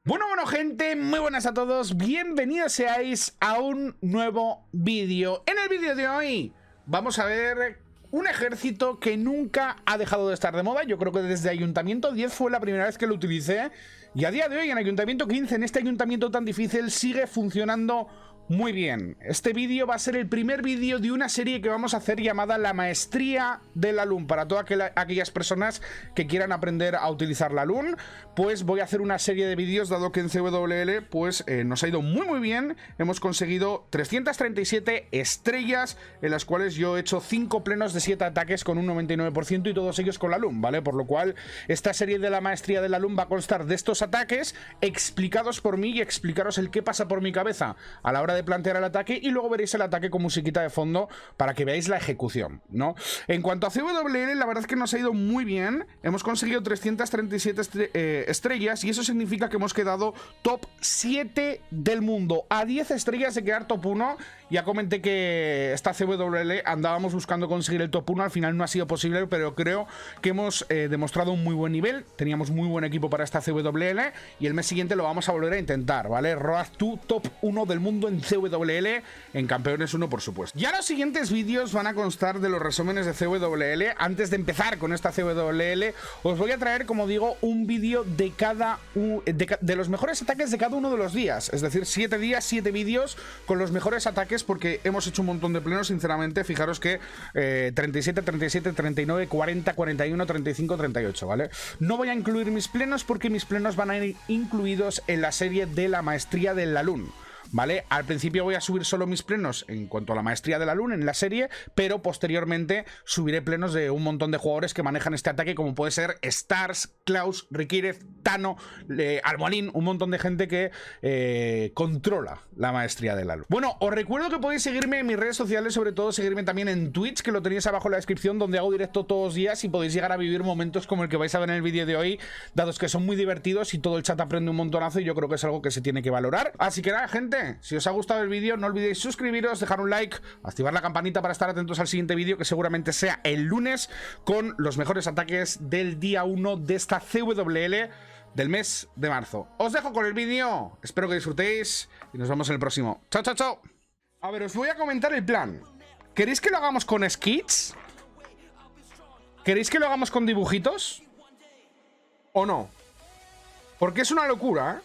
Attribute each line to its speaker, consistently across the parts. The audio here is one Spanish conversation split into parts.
Speaker 1: Bueno, gente, muy buenas a todos, bienvenidos seáis a un nuevo vídeo. En el vídeo de hoy vamos a ver un ejército que nunca ha dejado de estar de moda. Yo creo que desde Ayuntamiento 10 fue la primera vez que lo utilicé, y a día de hoy en Ayuntamiento 15, en este ayuntamiento tan difícil, sigue funcionando muy bien. Este vídeo va a ser el primer vídeo de una serie que vamos a hacer llamada La Maestría de la LUN. Para todas aquellas personas que quieran aprender a utilizar la LUN, pues voy a hacer una serie de vídeos, dado que en CWL pues nos ha ido muy bien. Hemos conseguido 337 estrellas, en las cuales yo he hecho 5 plenos de 7 ataques con un 99%, y todos ellos con la LUN, ¿vale? Por lo cual esta serie de La Maestría de la LUN va a constar de estos ataques explicados por mí y explicaros el qué pasa por mi cabeza a la hora de plantear el ataque, y luego veréis el ataque con musiquita de fondo para que veáis la ejecución, ¿no? En cuanto a CWL, la verdad es que nos ha ido muy bien. Hemos conseguido 337 estrellas, y eso significa que hemos quedado top 7 del mundo, a 10 estrellas de quedar top 1. Ya comenté que esta CWL andábamos buscando conseguir el top 1, al final no ha sido posible, pero creo que hemos demostrado un muy buen nivel. Teníamos muy buen equipo para esta CWL, y el mes siguiente lo vamos a volver a intentar, ¿vale? Road to top 1 del mundo en CWL, en Campeones 1, por supuesto. Ya los siguientes vídeos van a constar de los resúmenes de CWL. Antes de empezar con esta CWL, os voy a traer, como digo, un vídeo de de los mejores ataques de cada uno de los días. Es decir, 7 días, 7 vídeos con los mejores ataques, porque hemos hecho un montón de plenos, sinceramente. Fijaros que 37, 37, 39, 40, 41, 35, 38, ¿vale? No voy a incluir mis plenos porque mis plenos van a ir incluidos en la serie de La Maestría de la LUN, ¿vale? Al principio voy a subir solo mis plenos en cuanto a La Maestría de la LUN en la serie, pero posteriormente subiré plenos de un montón de jugadores que manejan este ataque, como puede ser Stars, Klaus, Rikirez, Tano, Almolín, un montón de gente que controla la Maestría de la LUN. Bueno, os recuerdo que podéis seguirme en mis redes sociales, sobre todo seguirme también en Twitch, que lo tenéis abajo en la descripción, donde hago directo todos los días, y podéis llegar a vivir momentos como el que vais a ver en el vídeo de hoy, dados que son muy divertidos y todo el chat aprende un montonazo, y yo creo que es algo que se tiene que valorar. Así que nada, gente, si os ha gustado el vídeo, no olvidéis suscribiros, dejar un like, activar la campanita para estar atentos al siguiente vídeo, que seguramente sea el lunes, con los mejores ataques del día 1 de esta CWL del mes de marzo. Os dejo con el vídeo, espero que disfrutéis y nos vemos en el próximo. ¡Chao, chao, chao! A ver, os voy a comentar el plan. ¿Queréis que lo hagamos con skits? ¿Queréis que lo hagamos con dibujitos? ¿O no? Porque es una locura, ¿eh?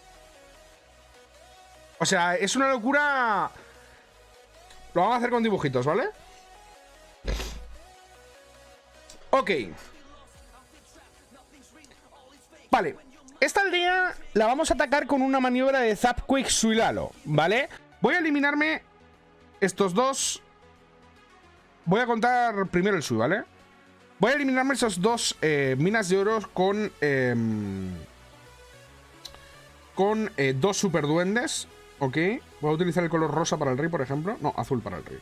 Speaker 1: O sea, es una locura. Lo vamos a hacer con dibujitos, ¿vale? Ok. Vale. Esta aldea la vamos a atacar con una maniobra de Zap Quick Suilalo, ¿vale? Voy a eliminarme estos dos. Voy a contar primero el Sui, ¿vale? Voy a eliminarme esos dos minas de oro con dos super duendes. Ok, voy a utilizar el color rosa para el rey, por ejemplo. No, azul para el rey.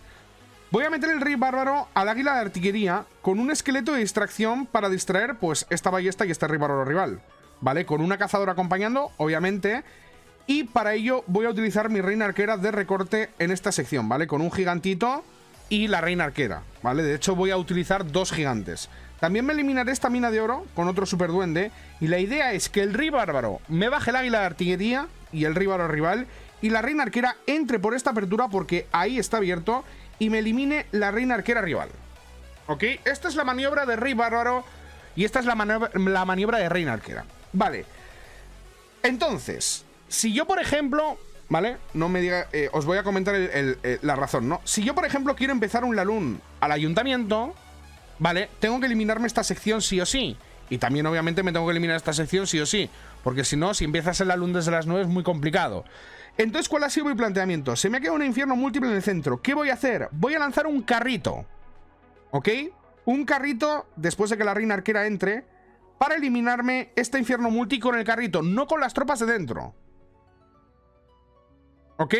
Speaker 1: Voy a meter el rey bárbaro al águila de artillería con un esqueleto de distracción para distraer, pues, esta ballesta y este rey bárbaro rival, ¿vale? Con una cazadora acompañando, obviamente. Y para ello voy a utilizar mi reina arquera de recorte en esta sección, ¿vale? Con un gigantito y la reina arquera, ¿vale? De hecho voy a utilizar dos gigantes. También me eliminaré esta mina de oro con otro super duende. Y la idea es que el rey bárbaro me baje el águila de artillería y el rey bárbaro rival, y la reina arquera entre por esta apertura porque ahí está abierto, y me elimine la reina arquera rival. ¿Ok? Esta es la maniobra de rey bárbaro y esta es la maniobra de reina arquera. Vale. Entonces, si yo, por ejemplo, ¿vale? No me diga... os voy a comentar la razón, ¿no? Si yo, por ejemplo, quiero empezar un LUN al ayuntamiento, ¿vale? Tengo que eliminarme esta sección sí o sí. Y también, obviamente, me tengo que eliminar esta sección sí o sí, porque si no, si empiezas el LUN desde las 9 es muy complicado. Entonces, ¿cuál ha sido mi planteamiento? Se me ha quedado un infierno múltiple en el centro. ¿Qué voy a hacer? Voy a lanzar un carrito, ¿ok? Un carrito después de que la reina arquera entre, para eliminarme este infierno multi con el carrito, no con las tropas de dentro, ¿ok?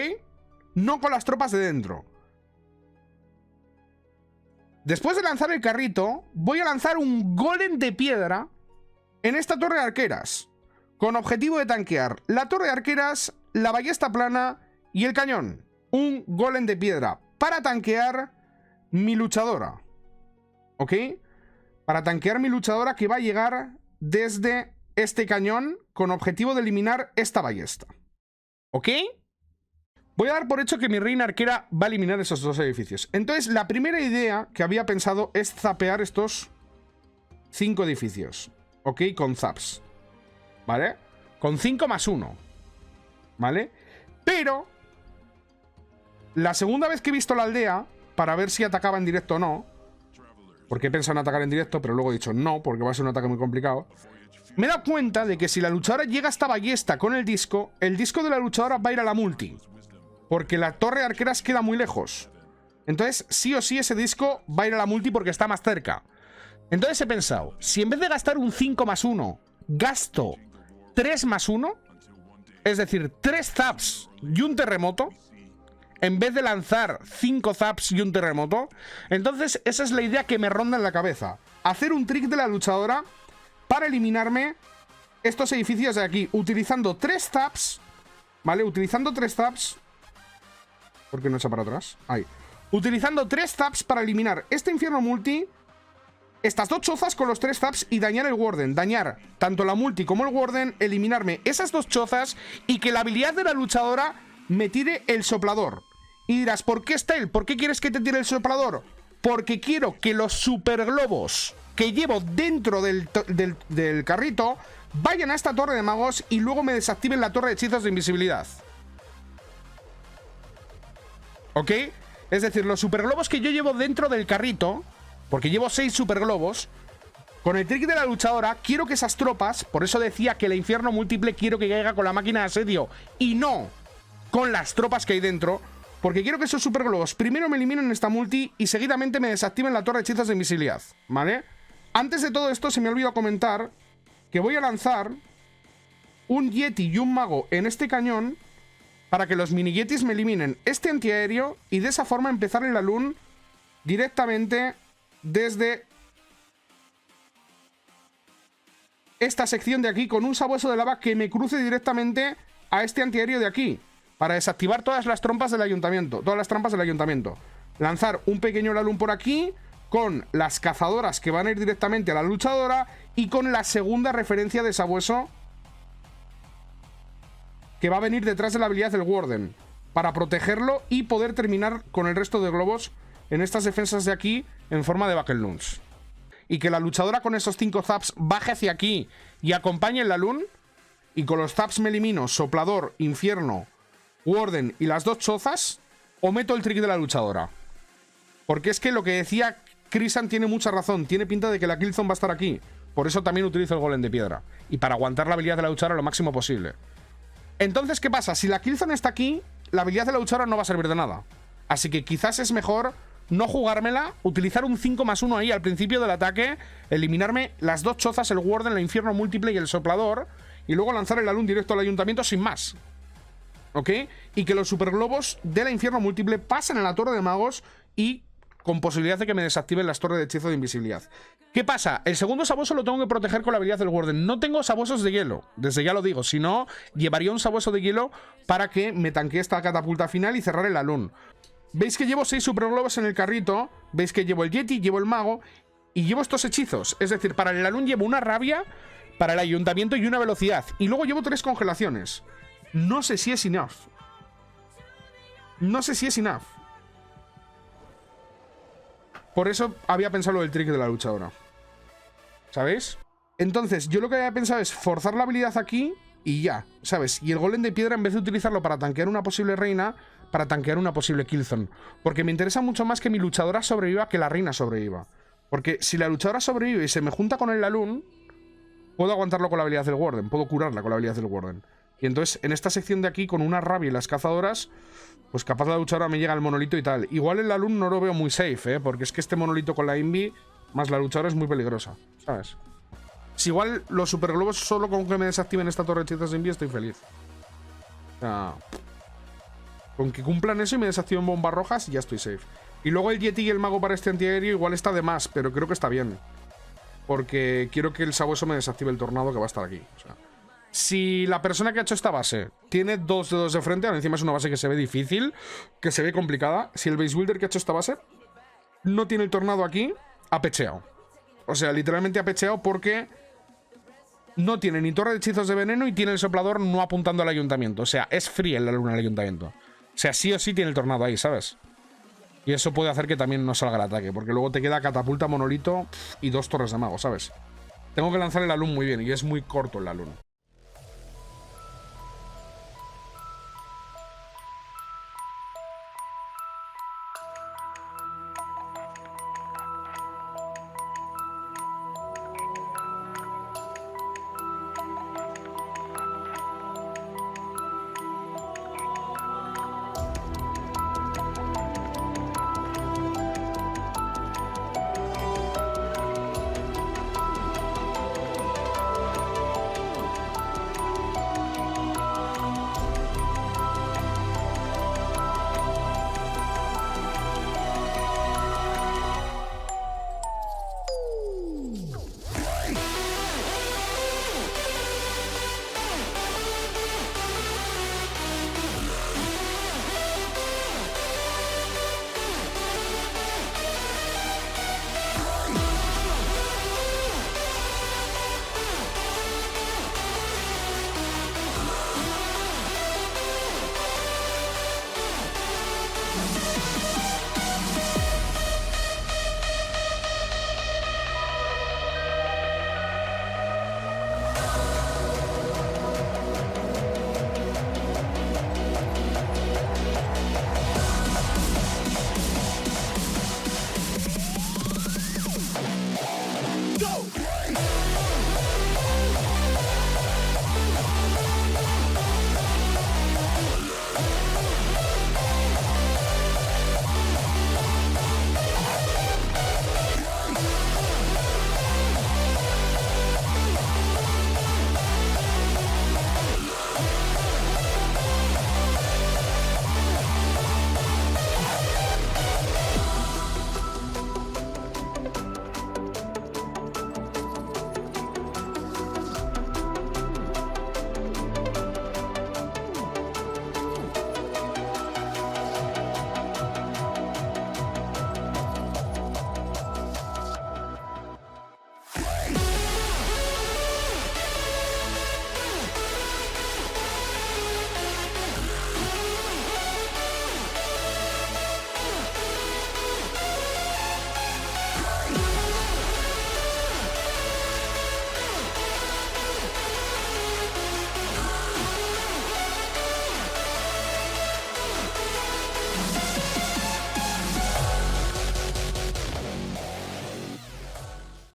Speaker 1: No con las tropas de dentro. Después de lanzar el carrito, voy a lanzar un golem de piedra en esta torre de arqueras, con objetivo de tanquear la torre de arqueras, la ballesta plana y el cañón. Un golem de piedra para tanquear mi luchadora, ¿ok? Para tanquear mi luchadora, que va a llegar desde este cañón con objetivo de eliminar esta ballesta. ¿Ok? Voy a dar por hecho que mi reina arquera va a eliminar esos dos edificios. Entonces, la primera idea que había pensado es zapear estos 5 edificios. ¿Ok? Con zaps. ¿Vale? Con 5 más 1. ¿Vale? Pero la segunda vez que he visto la aldea, para ver si atacaba en directo o no, porque he pensado en atacar en directo, pero luego he dicho no, porque va a ser un ataque muy complicado, me he dado cuenta de que si la luchadora llega a esta ballesta con el disco de la luchadora va a ir a la multi, porque la torre de arqueras queda muy lejos. Entonces, sí o sí, ese disco va a ir a la multi porque está más cerca. Entonces he pensado, si en vez de gastar un 5 más 1, gasto 3 más 1, es decir, 3 zaps y un terremoto, en vez de lanzar 5 zaps y un terremoto, entonces esa es la idea que me ronda en la cabeza. Hacer un trick de la luchadora para eliminarme estos edificios de aquí, utilizando 3 zaps, ¿vale? Utilizando 3 zaps. ¿Por qué no echa para atrás? Ahí. Utilizando 3 zaps para eliminar este infierno multi, estas 2 chozas con los 3 zaps y dañar el warden. Dañar tanto la multi como el warden, eliminarme esas 2 chozas y que la habilidad de la luchadora me tire el soplador. Y dirás, ¿por qué Stale? ¿Por qué quieres que te tire el soplador? Porque quiero que los superglobos que llevo dentro del carrito vayan a esta torre de magos y luego me desactiven la torre de hechizos de invisibilidad. ¿Ok? Es decir, los superglobos que yo llevo dentro del carrito, porque llevo 6 superglobos, con el trick de la luchadora, quiero que esas tropas, por eso decía que el infierno múltiple quiero que caiga con la máquina de asedio y no con las tropas que hay dentro, porque quiero que esos superglobos primero me eliminen esta multi y seguidamente me desactiven la torre de hechizos de invisibilidad, ¿vale? Antes de todo esto se me ha olvidado comentar que voy a lanzar un Yeti y un mago en este cañón para que los mini Yetis me eliminen este antiaéreo y de esa forma empezar el Alun directamente desde esta sección de aquí con un sabueso de lava que me cruce directamente a este antiaéreo de aquí para desactivar todas las trompas del ayuntamiento, todas las trampas del ayuntamiento. Lanzar un pequeño Alun por aquí con las cazadoras que van a ir directamente a la luchadora y con la segunda referencia de sabueso que va a venir detrás de la habilidad del Warden para protegerlo y poder terminar con el resto de globos en estas defensas de aquí en forma de Battle Loons. Y que la luchadora con esos 5 zaps baje hacia aquí y acompañe el Alun y con los zaps me elimino Soplador, Infierno, Warden y las 2 chozas o meto el trick de la luchadora. Porque es que lo que decía Crisan tiene mucha razón, tiene pinta de que la Killzone va a estar aquí. Por eso también utilizo el golem de piedra. Y para aguantar la habilidad de la luchadora lo máximo posible. Entonces, ¿qué pasa? Si la Killzone está aquí, la habilidad de la luchadora no va a servir de nada. Así que quizás es mejor no jugármela, utilizar un 5 más 1 ahí al principio del ataque, eliminarme las 2 chozas, el Warden, el Infierno múltiple y el Soplador, y luego lanzar el Alun directo al ayuntamiento sin más. ¿Ok? Y que los superglobos de la Infierno múltiple pasen a la torre de magos y con posibilidad de que me desactiven las torres de hechizo de invisibilidad. ¿Qué pasa? El segundo sabueso lo tengo que proteger con la habilidad del Warden. No tengo sabuesos de hielo, desde ya lo digo. Si no, llevaría un sabueso de hielo para que me tanquee esta catapulta final y cerrar el Alun. ¿Veis que llevo 6 superglobos en el carrito? ¿Veis que llevo el Yeti, llevo el mago y llevo estos hechizos? Es decir, para el Alun llevo una rabia, para el ayuntamiento y una velocidad. Y luego llevo 3 congelaciones. No sé si es enough. No sé si es enough. Por eso había pensado lo del trick de la luchadora. ¿Sabéis? Entonces, yo lo que había pensado es forzar la habilidad aquí y ya, ¿sabes? Y el golem de piedra, en vez de utilizarlo para tanquear una posible reina, para tanquear una posible Killzone. Porque me interesa mucho más que mi luchadora sobreviva que la reina sobreviva. Porque si la luchadora sobrevive y se me junta con el Alun, puedo aguantarlo con la habilidad del Warden, puedo curarla con la habilidad del Warden. Y entonces, en esta sección de aquí, con una rabia y las cazadoras, pues capaz la luchadora me llega el monolito y tal. Igual el Alun no lo veo muy safe, ¿eh? Porque es que este monolito con la Invi, más la luchadora, es muy peligrosa, ¿sabes? Si igual los superglobos solo con que me desactiven esta torre de hechizos de Invi estoy feliz. O sea, con que cumplan eso y me desactiven bombas rojas, ya estoy safe. Y luego el Yeti y el mago para este antiaéreo igual está de más, pero creo que está bien. Porque quiero que el sabueso me desactive el tornado que va a estar aquí. O sea, si la persona que ha hecho esta base tiene 2 dedos de frente, encima es una base que se ve difícil, que se ve complicada. Si el base builder que ha hecho esta base no tiene el tornado aquí, ha pecheado. O sea, literalmente ha pecheado porque no tiene ni torre de hechizos de veneno y tiene el soplador no apuntando al ayuntamiento. O sea, es free en la luna del ayuntamiento. O sea, sí o sí tiene el tornado ahí, ¿sabes? Y eso puede hacer que también no salga el ataque, porque luego te queda catapulta, monolito y 2 torres de mago, ¿sabes? Tengo que lanzar el alum muy bien y es muy corto el alum.